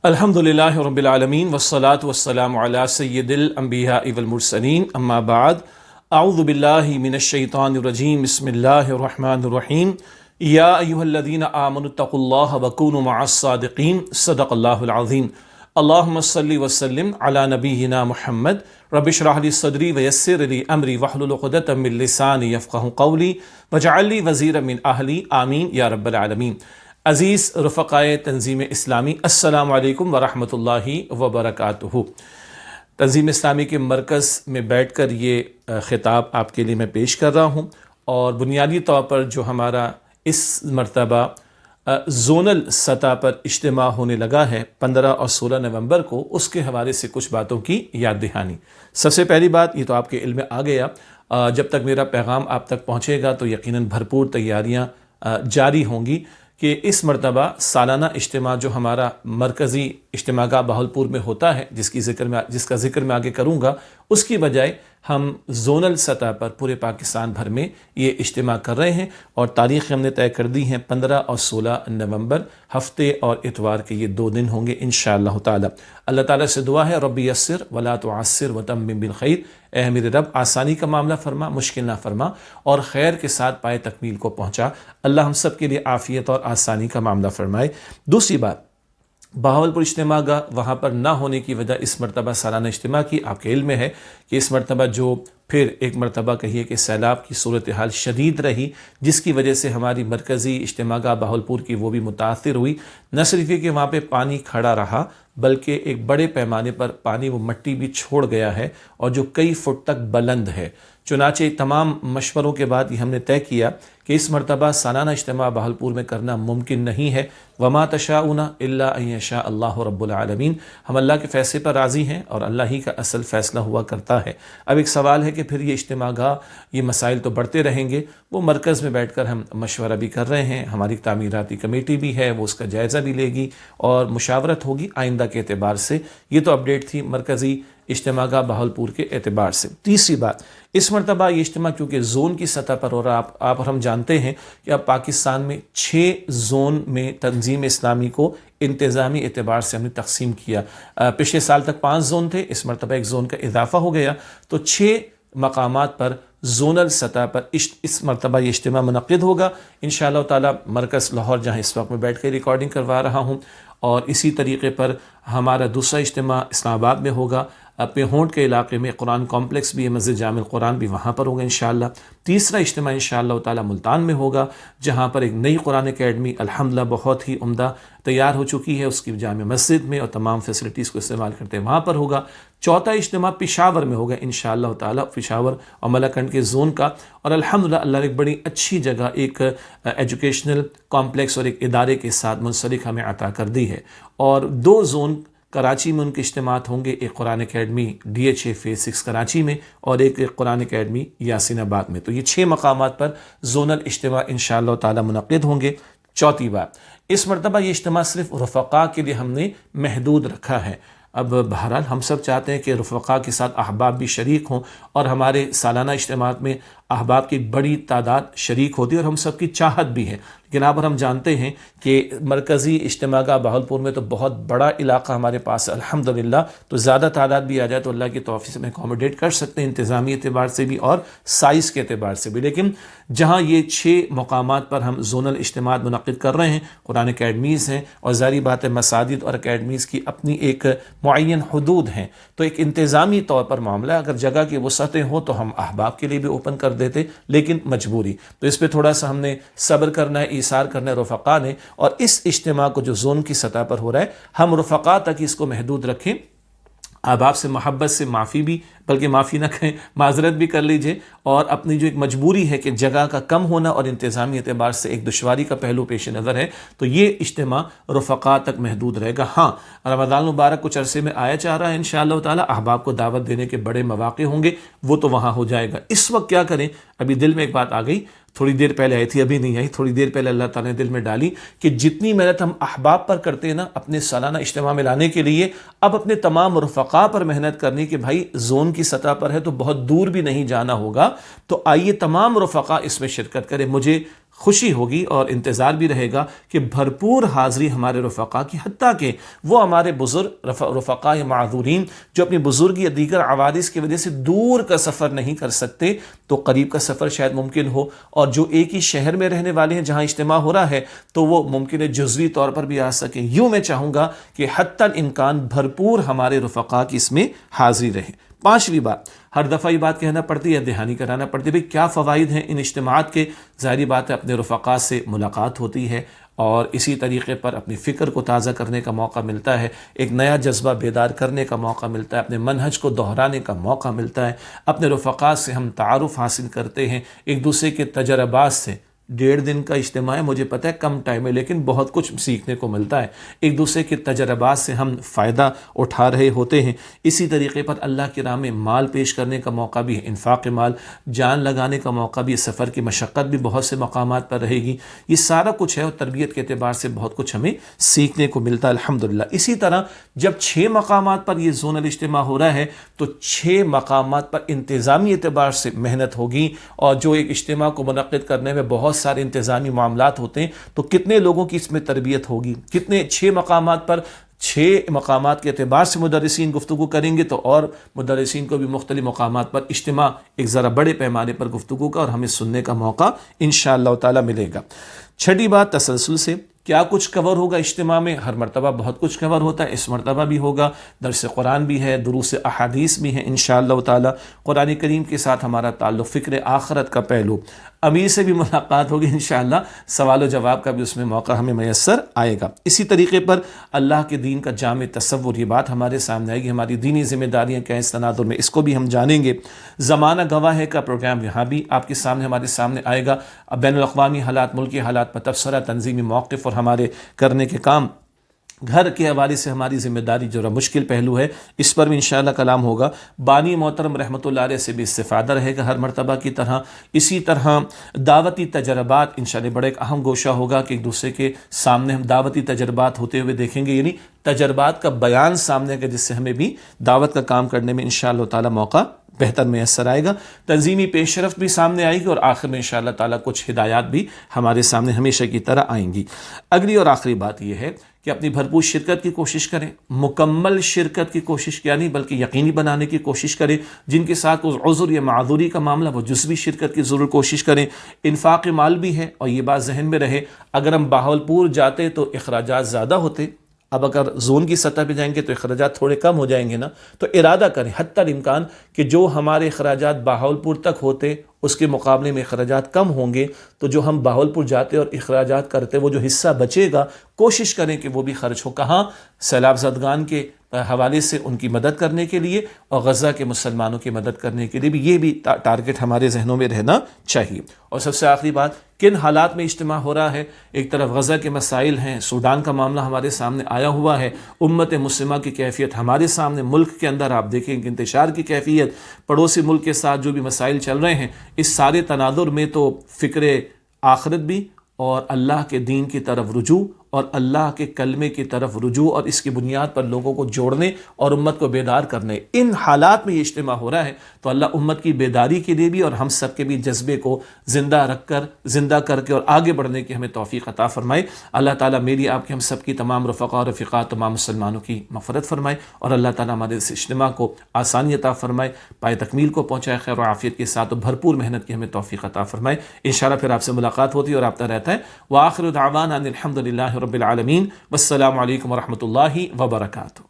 الحمدللہ رب العالمین والصلاة والسلام علی سید الانبیاء والمرسلین اما بعد اعوذ باللہ من الشیطان الرجیم بسم اللہ الرحمن الرحیم یا ایہا الذین آمنوا اتقوا اللہ وکونوا مع الصادقین صدق اللہ العظیم اللہم صلی وسلم علی نبینا محمد رب اشرح لی صدری ویسر لی امری واحلل عقدۃ من لسانی یفقہوا قولی واجعل لی وزیرا من اہلی آمین یا رب العالمین۔ عزیز رفقائے تنظیم اسلامی، السلام علیکم ورحمۃ اللہ وبرکاتہ۔ تنظیم اسلامی کے مرکز میں بیٹھ کر یہ خطاب آپ کے لیے میں پیش کر رہا ہوں، اور بنیادی طور پر جو ہمارا اس مرتبہ زونل سطح پر اجتماع ہونے لگا ہے 15 اور 16 نومبر کو، اس کے حوالے سے کچھ باتوں کی یاد دہانی۔ سب سے پہلی بات، یہ تو آپ کے علم میں آ گیا، جب تک میرا پیغام آپ تک پہنچے گا تو یقیناً بھرپور تیاریاں جاری ہوں گی کہ اس مرتبہ سالانہ اجتماع جو ہمارا مرکزی اجتماع گاہ بہاولپور میں ہوتا ہے، جس کا ذکر میں آگے کروں گا، اس کی بجائے ہم زونل سطح پر پورے پاکستان بھر میں یہ اجتماع کر رہے ہیں، اور تاریخ ہم نے طے کر دی ہیں 15 اور 16 نومبر، ہفتے اور اتوار کے یہ 2 دن ہوں گے انشاءاللہ تعالی۔ اللہ تعالیٰ سے دعا ہے رب یسر ولا تعسر وتمم بالخیر، اے میرے رب آسانی کا معاملہ فرما، مشکل نہ فرما، اور خیر کے ساتھ پائے تکمیل کو پہنچا۔ اللہ ہم سب کے لیے عافیت اور آسانی کا معاملہ فرمائے۔ دوسری بات، بہاولپور اجتماع گاہ وہاں پر نہ ہونے کی وجہ اس مرتبہ سالانہ اجتماع کی آپ کے علم میں ہے کہ اس مرتبہ جو پھر ایک مرتبہ کہیے کہ سیلاب کی صورتحال شدید رہی، جس کی وجہ سے ہماری مرکزی اجتماع گاہ بہاولپور کی وہ بھی متاثر ہوئی۔ نہ صرف یہ کہ وہاں پہ پانی کھڑا رہا، بلکہ ایک بڑے پیمانے پر پانی وہ مٹی بھی چھوڑ گیا ہے، اور جو کئی فٹ تک بلند ہے۔ چنانچہ تمام مشوروں کے بعد یہ ہم نے طے کیا کہ اس مرتبہ سالانہ اجتماع بہاولپور میں کرنا ممکن نہیں ہے۔ وما تشاؤون الا ان یشاء اللہ رب العالمین، ہم اللہ کے فیصلے پر راضی ہیں، اور اللہ ہی کا اصل فیصلہ ہوا کرتا ہے۔ اب ایک سوال ہے کہ پھر یہ اجتماع گاہ، یہ مسائل تو بڑھتے رہیں گے، وہ مرکز میں بیٹھ کر ہم مشورہ بھی کر رہے ہیں، ہماری تعمیراتی کمیٹی بھی ہے، وہ اس کا جائزہ بھی لے گی اور مشاورت ہوگی آئندہ کے اعتبار سے۔ یہ تو اپڈیٹ تھی مرکزی اجتماع گاہ بہاولپور کے اعتبار سے۔ تیسری بات، اس مرتبہ یہ اجتماع کیونکہ زون کی سطح پر ہو رہا، آپ اور ہم جانتے ہیں کہ اب پاکستان میں 6 زون میں تنظیم اسلامی کو انتظامی اعتبار سے ہم نے تقسیم کیا۔ پچھلے سال تک 5 زون تھے، اس مرتبہ 1 زون کا اضافہ ہو گیا، تو 6 مقامات پر زونل سطح پر اس مرتبہ یہ اجتماع منعقد ہوگا انشاءاللہ تعالی۔ مرکز لاہور، جہاں اس وقت میں بیٹھ کے ریکارڈنگ کروا رہا ہوں، اور اسی طریقے پر ہمارا دوسرا اجتماع اسلام آباد میں ہوگا، اپنے ہونٹ کے علاقے میں قرآن کمپلیکس بھی ہے، مسجد جامع القرآن بھی وہاں پر ہوگا انشاءاللہ۔ تیسرا اجتماع انشاءاللہ تعالی ملتان میں ہوگا، جہاں پر ایک نئی قرآن اکیڈمی الحمدللہ بہت ہی عمدہ تیار ہو چکی ہے، اس کی جامع مسجد میں، اور تمام فیسلٹیز کو استعمال کرتے ہیں وہاں پر ہوگا۔ چوتھا اجتماع پشاور میں ہوگا انشاءاللہ تعالی، پشاور اور ملاکنڈ کے زون کا، اور الحمدللہ اللہ نے ایک بڑی اچھی جگہ، ایک ایجوکیشنل کمپلیکس اور ایک ادارے کے ساتھ منسلک ہمیں عطا کر دی ہے۔ اور 2 زون کراچی میں ان کے اجتماعات ہوں گے، ایک قرآن اکیڈمی DHA فیز 6 کراچی میں، اور ایک قرآن اکیڈمی یاسین آباد میں۔ تو یہ 6 مقامات پر زونل اجتماع انشاءاللہ تعالی منعقد ہوں گے۔ چوتھی بات، اس مرتبہ یہ اجتماع صرف رفقاء کے لیے ہم نے محدود رکھا ہے۔ اب بہرحال ہم سب چاہتے ہیں کہ رفقاء کے ساتھ احباب بھی شریک ہوں، اور ہمارے سالانہ اجتماعات میں احباب کی بڑی تعداد شریک ہوتی ہے، اور ہم سب کی چاہت بھی ہے۔ لیکن اب ہم جانتے ہیں کہ مرکزی اجتماع گاہ بہاولپور میں تو بہت بڑا علاقہ ہمارے پاس ہے الحمدللہ، تو زیادہ تعداد بھی آ جائے تو اللہ کی توفیق سے ہم اکوموڈیٹ کر سکتے ہیں، انتظامی اعتبار سے بھی اور سائز کے اعتبار سے بھی۔ لیکن جہاں یہ 6 مقامات پر ہم زونل اجتماعات منعقد کر رہے ہیں، قرآن اکیڈمیز ہیں، اور ظاہری بات ہے مساجد اور اکیڈمیز کی اپنی ایک معین حدود ہیں، تو ایک انتظامی طور پر معاملہ ہے۔ اگر جگہ کی وسعتیں ہوں تو ہم احباب کے لیے بھی اوپن کر دیتے، لیکن مجبوری، تو اس پہ تھوڑا سا ہم نے صبر کرنا ہے، ایثار کرنا ہے رفقاء نے، اور اس اجتماع کو جو زون کی سطح پر ہو رہا ہے، ہم رفقاء تک اس کو محدود رکھیں۔ احباب سے محبت سے معافی بھی، بلکہ معافی نہ کہیں، معذرت بھی کر لیجئے، اور اپنی جو ایک مجبوری ہے کہ جگہ کا کم ہونا اور انتظامی اعتبار سے ایک دشواری کا پہلو پیش نظر ہے، تو یہ اجتماع رفقاء تک محدود رہے گا۔ ہاں، رمضان المبارک کچھ عرصے میں آیا چاہ رہا ہے انشاءاللہ تعالی، احباب کو دعوت دینے کے بڑے مواقع ہوں گے، وہ تو وہاں ہو جائے گا۔ اس وقت کیا کریں، ابھی دل میں ایک بات آ گئی، تھوڑی دیر پہلے آئی تھی، ابھی نہیں آئی، تھوڑی دیر پہلے اللہ تعالیٰ نے دل میں ڈالی کہ جتنی محنت ہم احباب پر کرتے ہیں نا اپنے سالانہ اجتماع میں لانے کے لیے، اب اپنے تمام رفقاء پر محنت کرنی کہ بھائی زون کی سطح پر ہے تو بہت دور بھی نہیں جانا ہوگا، تو آئیے تمام رفقاء اس میں شرکت کریں۔ مجھے خوشی ہوگی اور انتظار بھی رہے گا کہ بھرپور حاضری ہمارے رفقا کی، حتیٰ کہ وہ ہمارے بزرگ رفقا معذورین جو اپنی بزرگی یا دیگر عوارض کی وجہ سے دور کا سفر نہیں کر سکتے تو قریب کا سفر شاید ممکن ہو، اور جو ایک ہی شہر میں رہنے والے ہیں جہاں اجتماع ہو رہا ہے تو وہ ممکن ہے جزوی طور پر بھی آ سکیں۔ یوں میں چاہوں گا کہ حتی الامکان بھرپور ہمارے رفقا کی اس میں حاضری رہے۔ پانچویں بات، ہر دفعہ یہ بات کہنا پڑتی ہے، دہانی کرانا پڑتی ہے، بھئی کیا فوائد ہیں ان اجتماعات کے؟ ظاہری بات ہے اپنے رفقا سے ملاقات ہوتی ہے، اور اسی طریقے پر اپنی فکر کو تازہ کرنے کا موقع ملتا ہے، ایک نیا جذبہ بیدار کرنے کا موقع ملتا ہے، اپنے منہج کو دہرانے کا موقع ملتا ہے، اپنے رفقا سے ہم تعارف حاصل کرتے ہیں، ایک دوسرے کے تجربات سے۔ 1.5 دن کا اجتماع ہے، مجھے پتہ ہے کم ٹائم ہے، لیکن بہت کچھ سیکھنے کو ملتا ہے، ایک دوسرے کے تجربات سے ہم فائدہ اٹھا رہے ہوتے ہیں۔ اسی طریقے پر اللہ کی راہ میں مال پیش کرنے کا موقع بھی ہے، انفاق مال، جان لگانے کا موقع بھی، سفر کی مشقت بھی بہت سے مقامات پر رہے گی، یہ سارا کچھ ہے، اور تربیت کے اعتبار سے بہت کچھ ہمیں سیکھنے کو ملتا ہے الحمدللہ۔ اسی طرح جب 6 مقامات پر یہ زونل اجتماع ہو رہا ہے تو 6 مقامات پر انتظامی اعتبار سے محنت ہوگی، اور جو ایک اجتماع کو منعقد کرنے میں بہت سارے انتظامی معاملات ہوتے ہیں تو کتنے لوگوں کی اس میں تربیت ہوگی، کتنے 6 مقامات پر 6 مقامات کے اعتبار سے مدرسین گفتگو کریں گے، تو اور مدرسین کو بھی مختلف مقامات پر اجتماع ایک ذرا بڑے پیمانے پر گفتگو کا اور ہمیں سننے کا موقع انشاءاللہ تعالی ملے گا۔ 6ٹھی بات، تسلسل سے کیا کچھ کور ہوگا اجتماع میں؟ ہر مرتبہ بہت کچھ کور ہوتا ہے، اس مرتبہ بھی ہوگا، درس قرآن بھی ہے، دروس احادیث بھی ہیں انشاءاللہ تعالی، قرآن کریم کے ساتھ ہمارا تعلق، فکر آخرت کا پہلو، امیر سے بھی ملاقات ہوگی انشاءاللہ، سوال و جواب کا بھی اس میں موقع ہمیں میسر آئے گا۔ اسی طریقے پر اللہ کے دین کا جامع تصور، یہ بات ہمارے سامنے آئے گی، ہماری دینی ذمہ داریاں کیا ہیں اس تناظر میں، اس کو بھی ہم جانیں گے۔ زمانہ گواہ ہے کا پروگرام یہاں بھی آپ کے سامنے ہمارے سامنے آئے گا، بین الاقوامی حالات، ملکی حالات پر تبصرہ، تنظیمی موقف اور ہمارے کرنے کے کام، گھر کے حوالے سے ہماری ذمہ داری جو مشکل پہلو ہے اس پر بھی انشاءاللہ کلام ہوگا۔ بانی محترم رحمۃ اللہ علیہ سے بھی استفادہ رہے گا ہر مرتبہ کی طرح۔ اسی طرح دعوتی تجربات انشاءاللہ بڑا ایک اہم گوشہ ہوگا کہ ایک دوسرے کے سامنے ہم دعوتی تجربات ہوتے ہوئے دیکھیں گے، یعنی تجربات کا بیان سامنے کا، جس سے ہمیں بھی دعوت کا کام کرنے میں انشاءاللہ تعالی موقع بہتر میسر آئے گا۔ تنظیمی پیش رفت بھی سامنے آئے گی، اور آخر میں انشاءاللہ تعالی کچھ ہدایات بھی ہمارے سامنے ہمیشہ کی طرح آئیں گی۔ اگلی اور آخری بات یہ ہے کہ اپنی بھرپور شرکت کی کوشش کریں، مکمل شرکت کی کوشش کیا نہیں بلکہ یقینی بنانے کی کوشش کریں، جن کے ساتھ اس عذر یا معذوری کا معاملہ وہ جزوی شرکت کی ضرور کوشش کریں۔ انفاق مال بھی ہے، اور یہ بات ذہن میں رہے، اگر ہم بہاولپور جاتے تو اخراجات زیادہ ہوتے، اب اگر زون کی سطح پہ جائیں گے تو اخراجات تھوڑے کم ہو جائیں گے نا، تو ارادہ کریں حتی الامکان کہ جو ہمارے اخراجات بہاولپور تک ہوتے اس کے مقابلے میں اخراجات کم ہوں گے، تو جو ہم بہاولپور جاتے اور اخراجات کرتے وہ جو حصہ بچے گا کوشش کریں کہ وہ بھی خرچ ہو، کہاں؟ سیلاب زدگان کے حوالے سے ان کی مدد کرنے کے لیے، اور غزہ کے مسلمانوں کی مدد کرنے کے لیے بھی، یہ بھی ٹارگٹ ہمارے ذہنوں میں رہنا چاہیے۔ اور سب سے آخری بات، کن حالات میں اجتماع ہو رہا ہے؟ ایک طرف غزہ کے مسائل ہیں، سوڈان کا معاملہ ہمارے سامنے آیا ہوا ہے، امت مسلمہ کی کیفیت ہمارے سامنے، ملک کے اندر آپ دیکھیں کہ انتشار کی کیفیت، پڑوسی ملک کے ساتھ جو بھی مسائل چل رہے ہیں، اس سارے تناظر میں تو فکر آخرت بھی، اور اللہ کے دین کی طرف رجوع، اور اللہ کے کلمے کی طرف رجوع، اور اس کی بنیاد پر لوگوں کو جوڑنے اور امت کو بیدار کرنے، ان حالات میں یہ اجتماع ہو رہا ہے، تو اللہ امت کی بیداری کے لیے بھی اور ہم سب کے بھی جذبے کو زندہ کر کے اور آگے بڑھنے کی ہمیں توفیق عطا فرمائے۔ اللہ تعالیٰ میری آپ کے ہم سب کی تمام رفقا اور رفیقات، تمام مسلمانوں کی مغفرت فرمائے، اور اللہ تعالیٰ ہمارے اس اجتماع کو آسانی عطا فرمائے، پائے تکمیل کو پہنچائے، خیر و عافیت کے ساتھ اور بھرپور محنت کی ہمیں توفیق عطا فرمائے۔ انشاءاللہ پھر آپ سے ملاقات ہوتی ہے اور رابطہ رہتا ہے۔ وآخر دعوانا ان الحمد للہ رب العالمین، والسلام علیکم ورحمۃ اللہ وبرکاتہ۔